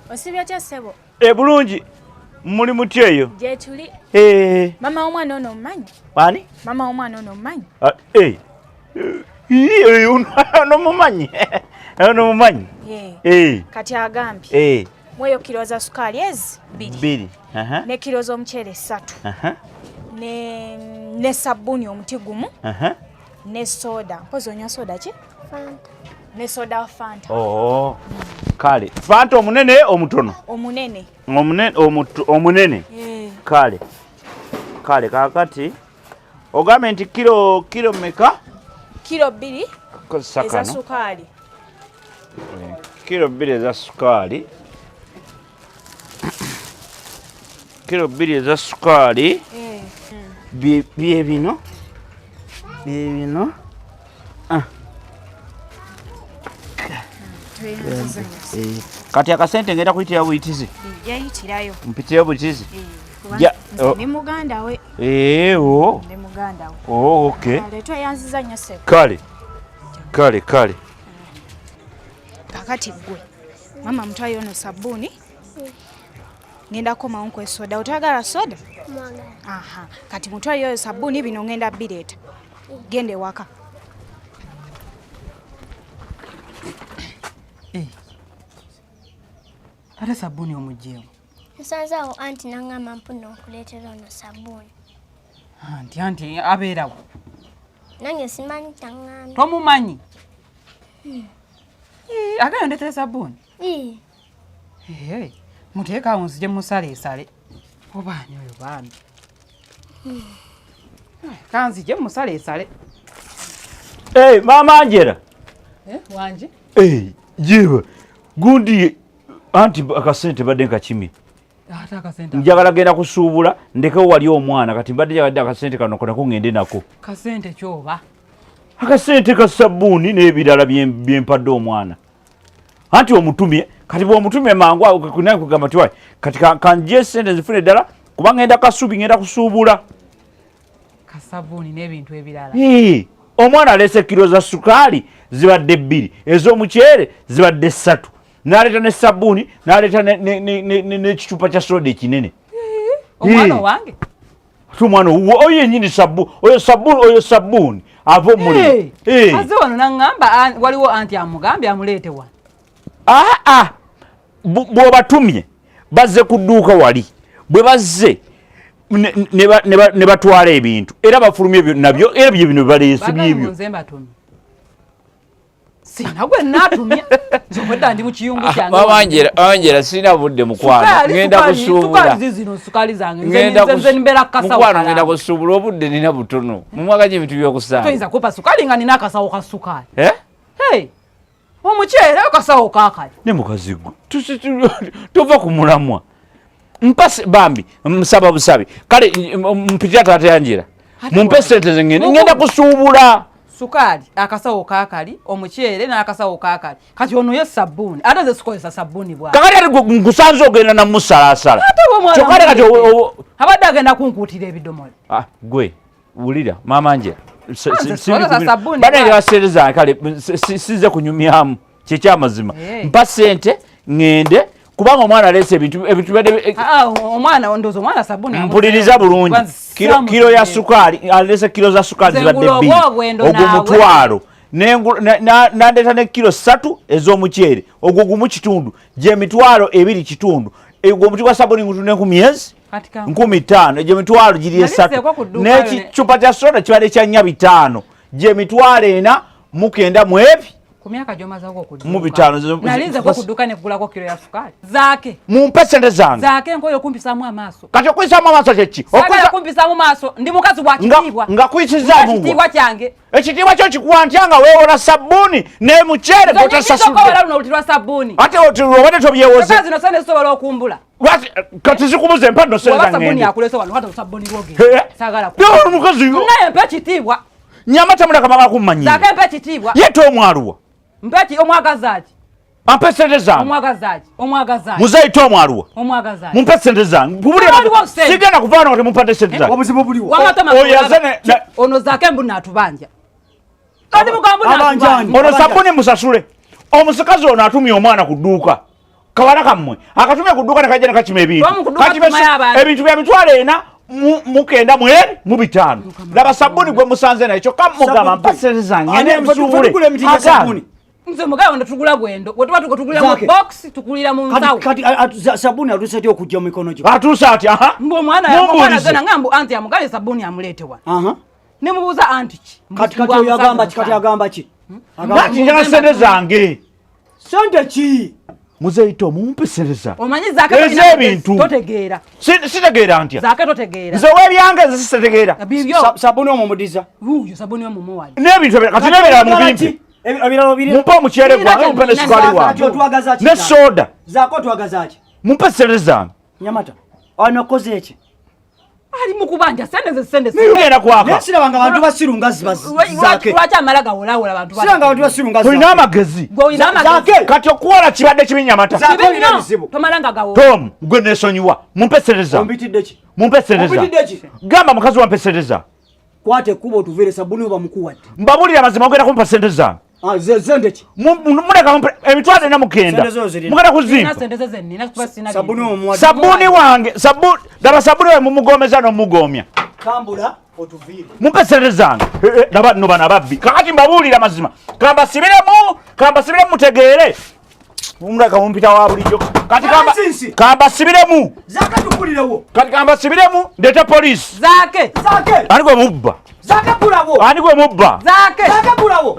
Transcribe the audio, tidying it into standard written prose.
Osibya kya ssebo? Bulungi. Muli mutya eyo? Gye tuli. Mama w'omwana ono omumanyi? Ani? Mama w'omwana ono omumanyi? Ono mumanyi. Ono mumanyi. Kati agambye. Mweyo kilo za sukaali ezi 2. Ne kilo z'omuceere 3. Ne sabbuuni omuti gumu. Ne soda. Mpozi onywa soda ki? Fanta. Ne soda Fanta. Kale. Fanta omunene omutono? Omunene. Omunene. Kale kakati ogambe nti kilo meka? Kilo 2 eza sukaali. Kilo 2 eza sukaali. Kilo 2 eza sukaali. Bye bino. Kati akasente ngenda kuyitira buyitizi. Yayitirayo. Mpitirayo buyitizi. Ni muganda we. Ni muganda we. Okay. Leetwa yanziza nnyo ssebo. Kale. Kakati gwe. Mama mutwayo ono sabbuuni. Ngenda komawo nkwe soda. Otagala soda? Mwagala. Kati mutwayo sabbuuni bino ngenda bireeta. Gende waka. Ate sabbuuni omugyewo. Nsanzawo anti nangamba mpuna okuleetera ono sabbuuni. Anti abeerawo. Nange simanyi tangamba. Tomumanyi? Agenda ndeetera sabbuuni? Muteekaawo nzije musaleesale. Obaani oyo baami. Kanzije musaleesale. Mama Angela. Wanje? Jewe. Gundi anti akasente badde nkakimi. Akasente. Njagala genda kusuubula ndekawo wali omwana kati mbadde jagadde akasente kano ngende nako. Kasente kyoba? Akasente ka sabbuuni n'ebirala byempadde omwana. Anti omutumye kati bw'omutumye mangu kunange kugamba tiwaye kati kanjye sente zifune ddala kuba ngenda kasubi ngenda kusuubula. Kasabbuuni n'ebintu ebirala. Omwana alese kilo za sukaali zibadde 2, ez'omuceere zibadde 3. N'aleeta ne sabbuuni n'aleeta n'ekicupa kya soda ekinene. Omwana wange? Omwana oyo yennyini sabbuuni ava omuli. Azze wano n'aŋŋamba waliwo anti amugambye amuleete wano. Bw'obatumye bazze ku dduuka wali bwe bazze ne batwala ebintu era bafulumye nabyo era bye bino baleese byebyo. Nze mbatumye. Sina gwe naatumye. Nzobadde ndi mu kiyungu kyange. Angela sina budde mukwano. Ngenda kusuubula. Sukaali zino sukaali zange. Nze nibeera kasawo. Mukwano ngenda kusuubula obudde nina butono. Mumwaganye ebintu by'okusaala. Toyinza kupa sukaali nga nina akasawo ka sukaali. Omuceere akasawo kaakali. Ne mukazi gwe. Tova ku mulamwa. Mpase bambi msaba busabi. Kale mpitira taata Angela. Mumpe sente ngenda kusuubula. Sukaali akasawo kaakali, omuceere n'akasawo kaakali. Kati ono ye sabbuuni. Ate nze sikozesa sabbuuni bw'ati. Kakati nkusanze ogenda na musalaasala. Kyokka kati abadde agenda kunkuutira ebidomola. Gwe wulira Mama Angela. Badde nga sente zange kale size kunyumyamu kyekyamazima. Mpa sente ngende kubanga omwana aleese ebintu omwana ndowooza omwana sabbuuni. Mpuliriza bulungi. Kilo ya sukaali aleese kilo za sukaali zibadde 2. Ogwo mutwalo. Nandeeta ne kilo 3 ez'omuceere. Ogwo gumu kitundu. Gye mitwalo 2 kitundu. Ogwo omuti gwa sabbuuni ngutunda 1000. 5000. Gye mitwalo giri 3. N'ekicupa kya soda kibadde kya 4-5. Gye mitwalo 4 mukenda mu ebi. Ku myaka gy'omazeeko okudduka. Mu 5. Nalinzeko okudduka ne kugulako kilo ya sukaali. Zaake. Mumpe sente zange. Zaake nkoyo kumpisaamu amaaso. Kati okuyisaamu amaaso kyeki? Saagala kumpisaamu maaso. Ndi mukazi bwa kitiibwa. Nga kuyisizaamu. Ekitiibwa kyange. Ekitiibwa kyo kikuwa ntya nga weewola sabbuuni n'emuceere gw'otasasudde. Olutira sabbuuni. Ate obadde tobyewoze. Eka zino sente zisobola okumbula. Kati zikubuze mpa nno sente zange. Sabbuuni yakulese wano hata sabbuuni lwogera. Saagala kumbula. Yo mukazi yo. Naye mpa ekitiibwa. Nyama tamuleka mama kummanyiira. Zaake mpa ekitiibwa. Yete omwaluwa. Mpeki omwagazaaki. Ampe sente zange. Omwagazaaki. Muzaito omwaluwa. Omwagazaaki. Mumpe sente zange. Sigenda kuvaana wate mumpadde sente zange. Obuzibu buliwo. Ono Zaake mbu naatubanja. Kati mugambo naatubanja. Ono sabbuuni musasule. Omusikazi ono atumye omwana ku dduuka. kawala kammwe akatumya ku dduuka ne kajja ne kakima ebintu ebintu bya mitwalo ena mukenda mweri mu bitano laba sabuni gwe musanze naye kyokka mugamba mpasente zange nemusuubule nze mugayo ndatugula bwendo bwe tuba tukutugulira mu box tukulira mu nsawo kati sabuni atuuse atya okujja mu mikono gyo atuuse atya omwana gana ngambu anti amugale sabuni amuleetewa ne mubuuza anti ki kati oyo agamba ki njagala sente zange sente ki muzeito mumpe sente zange omanyi zaake ebintu totegeera sitegeera ntya zaake totegeera nze w'ebyange nze sitegeera sabuni omumudiza uyo sabuni omumuwali n'ebintu kati n'ebirala mu bimpi ebiralo biri mumpe omuceere gwange mumpe ne sukali wange ne soda zaako twagaza ki mumpe sente zange Nyamata anokoze eki ali mukubanja sende nigenda kwaka nesirabanga abantu basirunga zake lwaki amala gawolawula abantu siranga abantu basirunga tulina amagezi kati okuwola kibadde kibi Nyamata tomalanga gawola Tom gwe nesonyiwa mumpe sente zange ombitidde ki mumpe sente zange gamba mukazi wampe sente zange kwate kuba otuvere sabuni oba mukuwadde mbabulira mazima ogenda kumpa sente zange zende ki muleka emitwalo ena mugenda mugenda kuzimpa sabuni wange daba sabuni we mumugomeza nomugomya kambula otuvire mumpe sente zange daba no bana babbi kakati mbabulira mazima kambasibiremu mutegeere muleka mumpita wa bulijjo kati kambasibiremu zakatukulirewo kati kambasibiremu ndete polisi zake ani gwe mubba zake kulawo ani gwe mubba zake kulawo